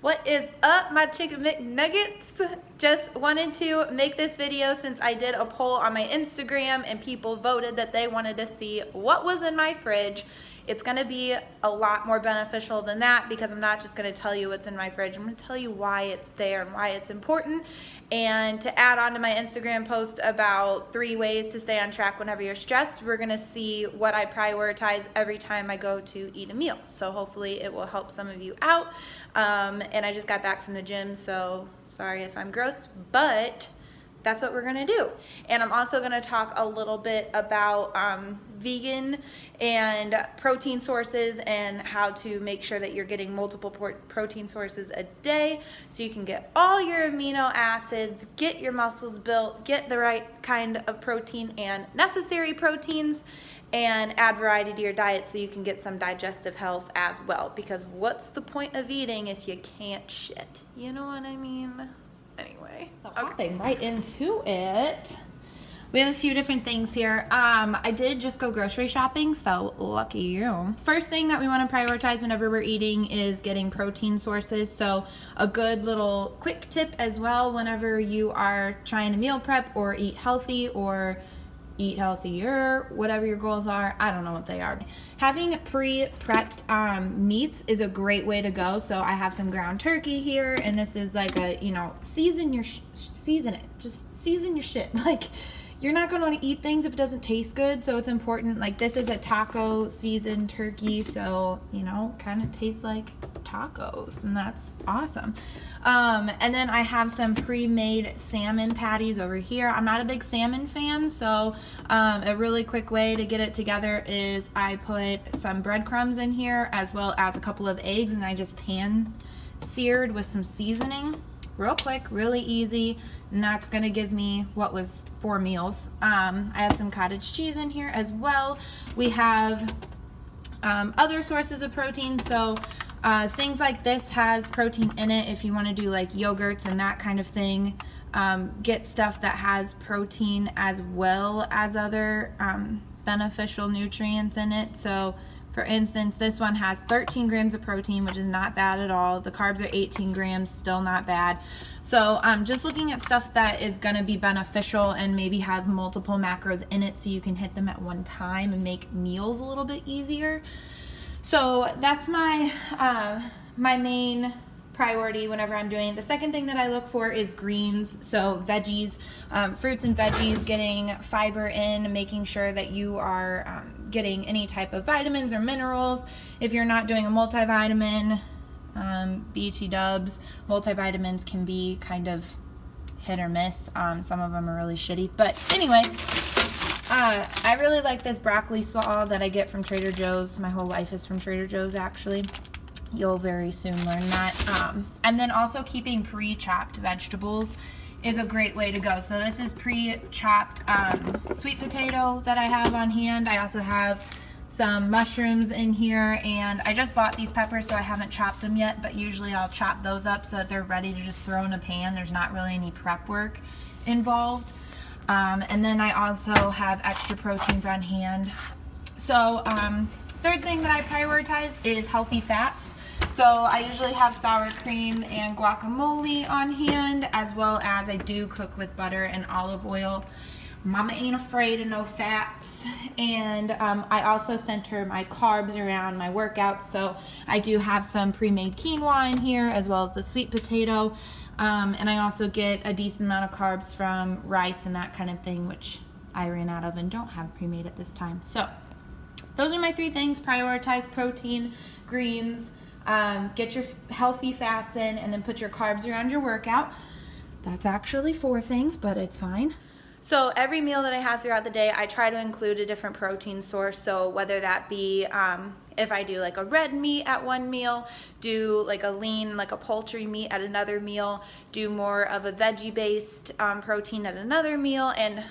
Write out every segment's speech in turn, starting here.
What is up, my chicken McNuggets? Just wanted to make this video since I did a poll on my Instagram and people voted that they wanted to see what was in my fridge. It's gonna be a lot more beneficial than that because I'm not just gonna tell you what's in my fridge. I'm gonna tell you why it's there and why it's important. And to add on to my Instagram post about 3 ways to stay on track whenever you're stressed, we're gonna see what I prioritize every time I go to eat a meal. So hopefully it will help some of you out. And I just got back from the gym, so sorry if I'm gross, but that's what we're gonna do. And I'm also gonna talk a little bit about vegan and protein sources and how to make sure that you're getting multiple protein sources a day so you can get all your amino acids, get your muscles built, get the right kind of protein and necessary proteins, and add variety to your diet so you can get some digestive health as well. Because what's the point of eating if you can't shit? You know what I mean? Anyway, so hopping right into it, we have a few different things here. I did just go grocery shopping, so lucky you. First thing that we want to prioritize whenever we're eating is getting protein sources. So a good little quick tip as well whenever you are trying to meal prep or eat healthy or eat healthier, whatever your goals are. I don't know what they are. Having pre-prepped meats is a great way to go. So I have some ground turkey here, and this is like a, season your shit. Like, you're not going to want to eat things if it doesn't taste good, so it's important. Like, this is a taco seasoned turkey, so kind of tastes like tacos, and that's awesome. And then I have some pre-made salmon patties over here. I'm not a big salmon fan, so a really quick way to get it together is I put some breadcrumbs in here as well as a couple of eggs, and I just pan seared with some seasoning. Real quick, really easy, and that's gonna give me what was 4 meals. I have some cottage cheese in here as well. We have other sources of protein, so things like this has protein in it if you want to do like yogurts and that kind of thing. Get stuff that has protein as well as other beneficial nutrients in it. So for instance, this one has 13 grams of protein, which is not bad at all. The carbs are 18 grams, still not bad. So just looking at stuff that is going to be beneficial and maybe has multiple macros in it so you can hit them at one time and make meals a little bit easier. So that's my my main priority whenever I'm doing it. The second thing that I look for is greens, so veggies, fruits and veggies, getting fiber in, making sure that you are getting any type of vitamins or minerals. If you're not doing a multivitamin, BT dubs, multivitamins can be kind of hit or miss. Some of them are really shitty, but anyway, I really like this broccoli slaw that I get from Trader Joe's. My whole life is from Trader Joe's, actually. You'll very soon learn that. And then also keeping pre-chopped vegetables is a great way to go. So this is pre-chopped sweet potato that I have on hand. I also have some mushrooms in here, and I just bought these peppers, so I haven't chopped them yet, but usually I'll chop those up so that they're ready to just throw in a pan. There's not really any prep work involved. And then I also have extra proteins on hand. So third thing that I prioritize is healthy fats. So I usually have sour cream and guacamole on hand, as well as I do cook with butter and olive oil. Mama ain't afraid of no fats. And I also center my carbs around my workouts. So I do have some pre-made quinoa in here, as well as the sweet potato. And I also get a decent amount of carbs from rice and that kind of thing, which I ran out of and don't have pre-made at this time. So those are my 3 things. Prioritize protein, greens, get your healthy fats in, and then put your carbs around your workout. That's actually 4 things, but it's fine. So every meal that I have throughout the day, I try to include a different protein source. So whether that be if I do like a red meat at one meal, do like a lean, like a poultry meat at another meal, do more of a veggie-based protein at another meal, and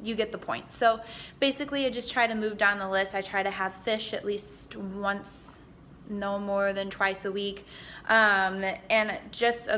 you get the point. So basically I just try to move down the list. I try to have fish at least once, no more than twice a week. And just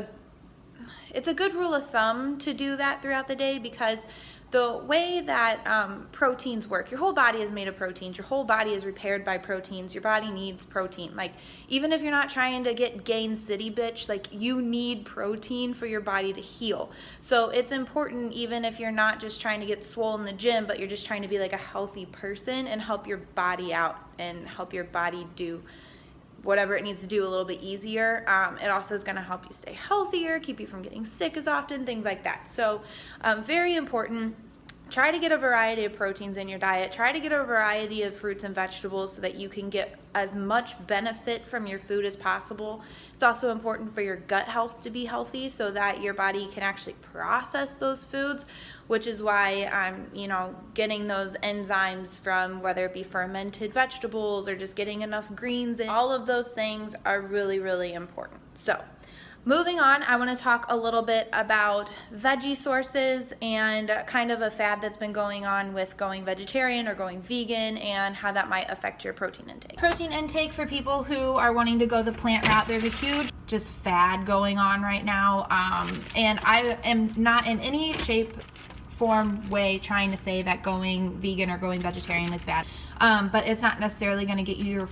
it's a good rule of thumb to do that throughout the day, because the way that proteins work, your whole body is made of proteins. Your whole body is repaired by proteins. Your body needs protein. Like, even if you're not trying to gain city bitch, like, you need protein for your body to heal. So it's important, even if you're not just trying to get swole in the gym, but you're just trying to be like a healthy person and help your body out and help your body do whatever it needs to do a little bit easier. It also is going to help you stay healthier, keep you from getting sick as often, things like that. So very important. Try to get a variety of proteins in your diet. Try to get a variety of fruits and vegetables so that you can get as much benefit from your food as possible. It's also important for your gut health to be healthy so that your body can actually process those foods, which is why I'm, getting those enzymes from whether it be fermented vegetables or just getting enough greens in. All of those things are really, really important. So moving on, I want to talk a little bit about veggie sources and kind of a fad that's been going on with going vegetarian or going vegan and how that might affect your protein intake. Protein intake for people who are wanting to go the plant route, there's a huge just fad going on right now. And I am not in any shape, form, way trying to say that going vegan or going vegetarian is bad. But it's not necessarily going to get you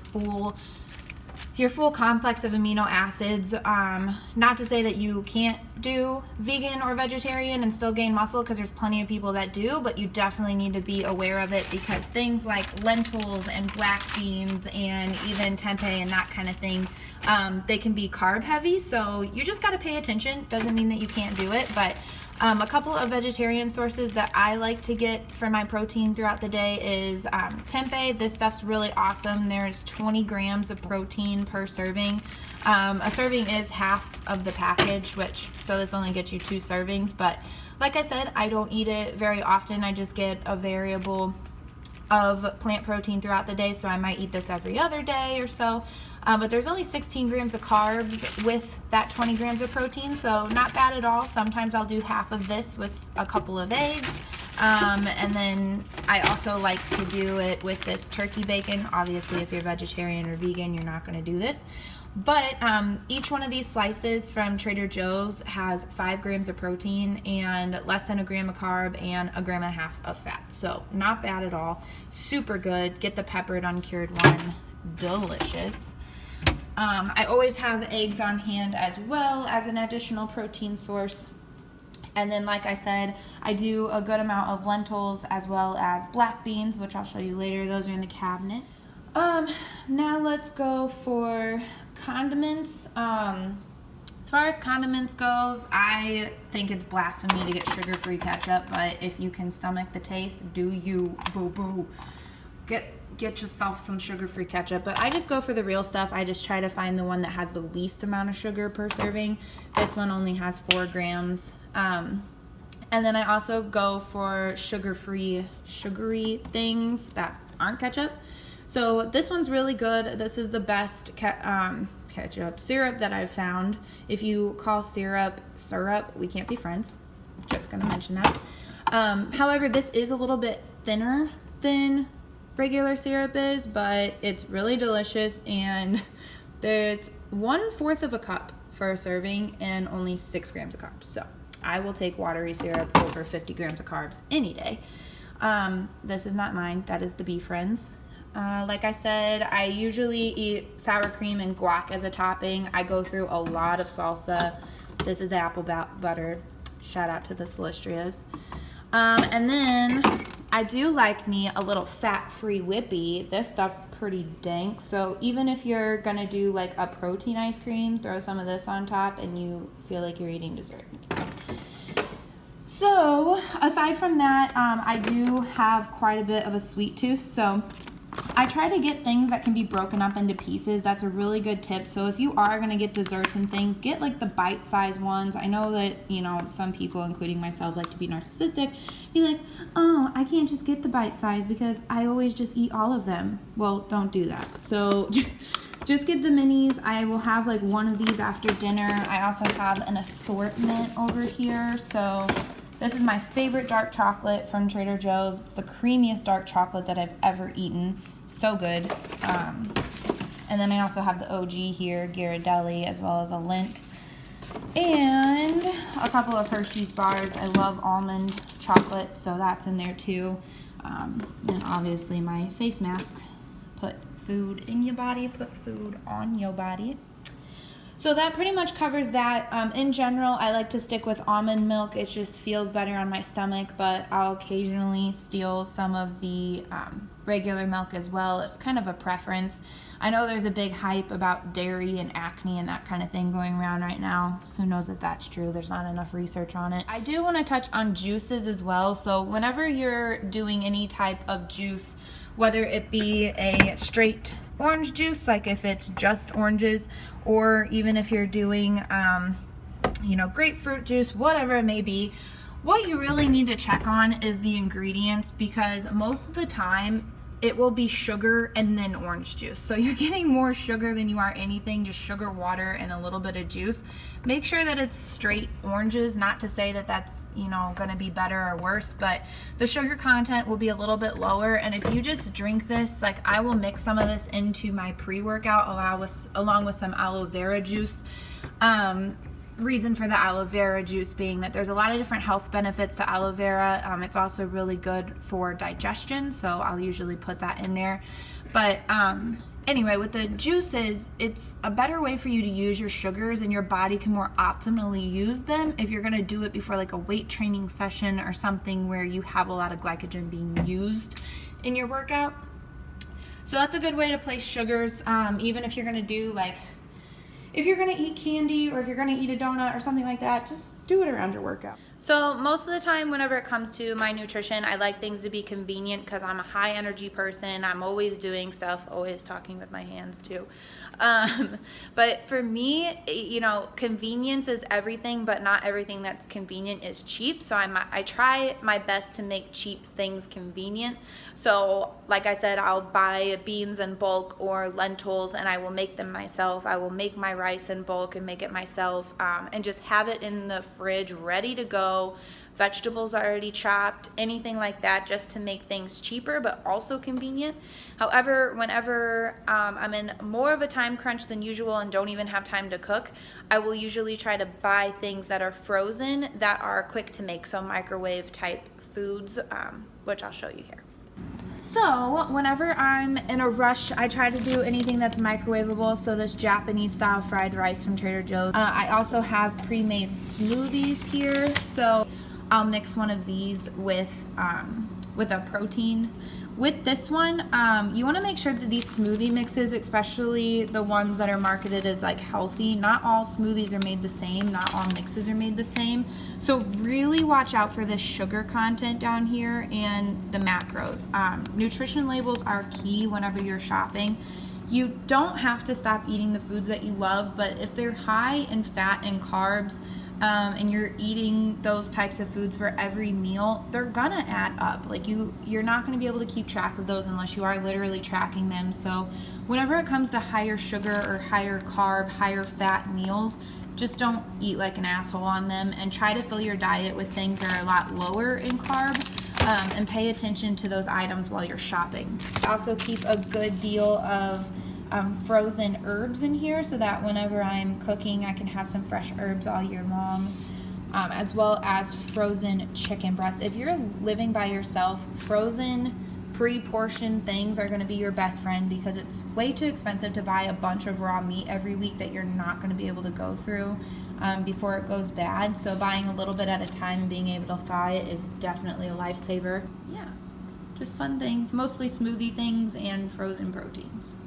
your full complex of amino acids. Not to say that you can't do vegan or vegetarian and still gain muscle, because there's plenty of people that do, but you definitely need to be aware of it, because things like lentils and black beans and even tempeh and that kind of thing, they can be carb heavy, so you just got to pay attention. Doesn't mean that you can't do it, but a couple of vegetarian sources that I like to get for my protein throughout the day is tempeh. This stuff's really awesome. There's 20 grams of protein per serving. A serving is half of the package, so this only gets you 2 servings. But like I said, I don't eat it very often. I just get a variable of plant protein throughout the day, so I might eat this every other day or so. But there's only 16 grams of carbs with that 20 grams of protein, so not bad at all. Sometimes I'll do half of this with a couple of eggs. And then I also like to do it with this turkey bacon. Obviously, if you're vegetarian or vegan, you're not going to do this. But each one of these slices from Trader Joe's has 5 grams of protein and less than a gram of carb and a gram and a half of fat. So not bad at all. Super good. Get the peppered uncured one. Delicious. I always have eggs on hand as well as an additional protein source. And then, like I said, I do a good amount of lentils as well as black beans, which I'll show you later. Those are in the cabinet. Now let's go for condiments. As far as condiments goes, I think it's blasphemy to get sugar-free ketchup, but if you can stomach the taste, do you, boo-boo. Get yourself some sugar-free ketchup. But I just go for the real stuff. I just try to find the one that has the least amount of sugar per serving. This one only has 4 grams. And then I also go for sugar-free, sugary things that aren't ketchup. So this one's really good. This is the best ketchup syrup that I've found. If you call syrup, we can't be friends. Just gonna mention that. However, this is a little bit thinner than regular syrup is, but it's really delicious, and it's 1/4 of a cup for a serving and only 6 grams of carbs. So I will take watery syrup over 50 grams of carbs any day. This is not mine. That is the Bee Friends. Like I said, I usually eat sour cream and guac as a topping. I go through a lot of salsa. This is the apple butter. Shout out to the Celestrias. And then I do like me a little fat-free whippy. This stuff's pretty dank. So even if you're gonna do like a protein ice cream, throw some of this on top and you feel like you're eating dessert. So aside from that, I do have quite a bit of a sweet tooth. So I try to get things that can be broken up into pieces. That's a really good tip. So if you are going to get desserts and things, get like the bite-sized ones. I know that, some people, including myself, like to be narcissistic. Be like, oh, I can't just get the bite-size because I always just eat all of them. Well, don't do that. So just get the minis. I will have like one of these after dinner. I also have an assortment over here. So this is my favorite dark chocolate from Trader Joe's. It's the creamiest dark chocolate that I've ever eaten. So good. And then I also have the OG here, Ghirardelli, as well as a Lindt. And a couple of Hershey's bars. I love almond chocolate, so that's in there too. And obviously my face mask. Put food in your body, put food on your body. So that pretty much covers that. In general, I like to stick with almond milk. It just feels better on my stomach, but I'll occasionally steal some of the regular milk as well. It's kind of a preference. I know there's a big hype about dairy and acne and that kind of thing going around right now. Who knows if that's true? There's not enough research on it. I do want to touch on juices as well. So whenever you're doing any type of juice, whether it be a straight orange juice, like if it's just oranges, or even if you're doing, grapefruit juice, whatever it may be, what you really need to check on is the ingredients, because most of the time it will be sugar and then orange juice. So you're getting more sugar than you are anything, just sugar, water, and a little bit of juice. Make sure that it's straight oranges, not to say that that's, gonna be better or worse, but the sugar content will be a little bit lower. And if you just drink this, like I will mix some of this into my pre-workout along with some aloe vera juice. Reason for the aloe vera juice being that there's a lot of different health benefits to aloe vera. It's also really good for digestion, so I'll usually put that in there. But anyway, with the juices, it's a better way for you to use your sugars, and your body can more optimally use them if you're going to do it before like a weight training session or something where you have a lot of glycogen being used in your workout. So that's a good way to place sugars, even if you're going to do if you're gonna eat candy or if you're gonna eat a donut or something like that, just do it around your workout. So most of the time whenever it comes to my nutrition, I like things to be convenient because I'm a high energy person. I'm always doing stuff, always talking with my hands too. But for me, convenience is everything, but not everything that's convenient is cheap. So I try my best to make cheap things convenient. So like I said, I'll buy beans in bulk or lentils and I will make them myself. I will make my rice in bulk and make it myself, and just have it in the fridge ready to go. Vegetables already chopped, anything like that, just to make things cheaper but also convenient. However, whenever I'm in more of a time crunch than usual and don't even have time to cook, I will usually try to buy things that are frozen that are quick to make, so microwave type foods, which I'll show you here. So whenever I'm in a rush, I try to do anything that's microwavable. So this Japanese style fried rice from Trader Joe's. I also have pre-made smoothies here. So I'll mix one of these with a protein. With this one, you want to make sure that these smoothie mixes, especially the ones that are marketed as like healthy, not all smoothies are made the same, not all mixes are made the same. So really watch out for the sugar content down here and the macros. Nutrition labels are key whenever you're shopping. You don't have to stop eating the foods that you love, but if they're high in fat and carbs, and you're eating those types of foods for every meal, they're gonna add up. Like you're not gonna be able to keep track of those unless you are literally tracking them. So whenever it comes to higher sugar or higher carb, higher fat meals, just don't eat like an asshole on them, and try to fill your diet with things that are a lot lower in carb, and pay attention to those items while you're shopping. Also keep a good deal of frozen herbs in here so that whenever I'm cooking I can have some fresh herbs all year long, as well as frozen chicken breast. If you're living by yourself, frozen pre-portioned things are going to be your best friend, because it's way too expensive to buy a bunch of raw meat every week that you're not going to be able to go through before it goes bad. So buying a little bit at a time and being able to thaw it is definitely a lifesaver. Yeah, just fun things, mostly smoothie things and frozen proteins.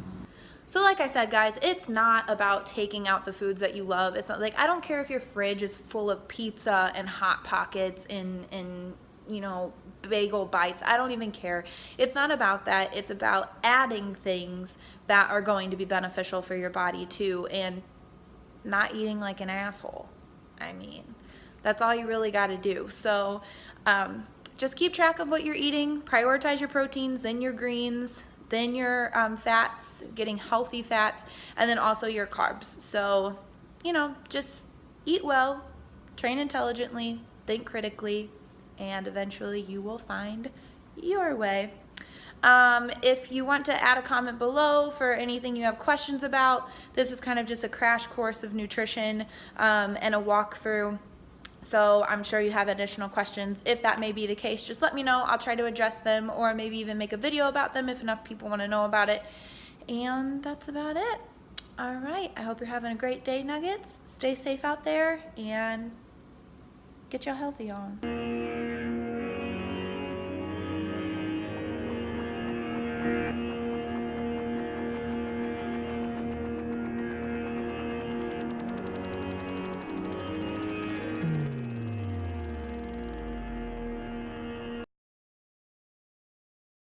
So like I said, guys, it's not about taking out the foods that you love. It's not like, I don't care if your fridge is full of pizza and Hot Pockets and bagel bites. I don't even care. It's not about that. It's about adding things that are going to be beneficial for your body too, and not eating like an asshole. I mean, that's all you really got to do. So just keep track of what you're eating. Prioritize your proteins, then your greens, then your fats, getting healthy fats, and then also your carbs. So, just eat well, train intelligently, think critically, and eventually you will find your way. If you want to add a comment below for anything you have questions about, this was kind of just a crash course of nutrition and a walkthrough. So I'm sure you have additional questions. If that may be the case, just let me know. I'll try to address them, or maybe even make a video about them if enough people want to know about it. And that's about it. All right, I hope you're having a great day, Nuggets. Stay safe out there and get your healthy on.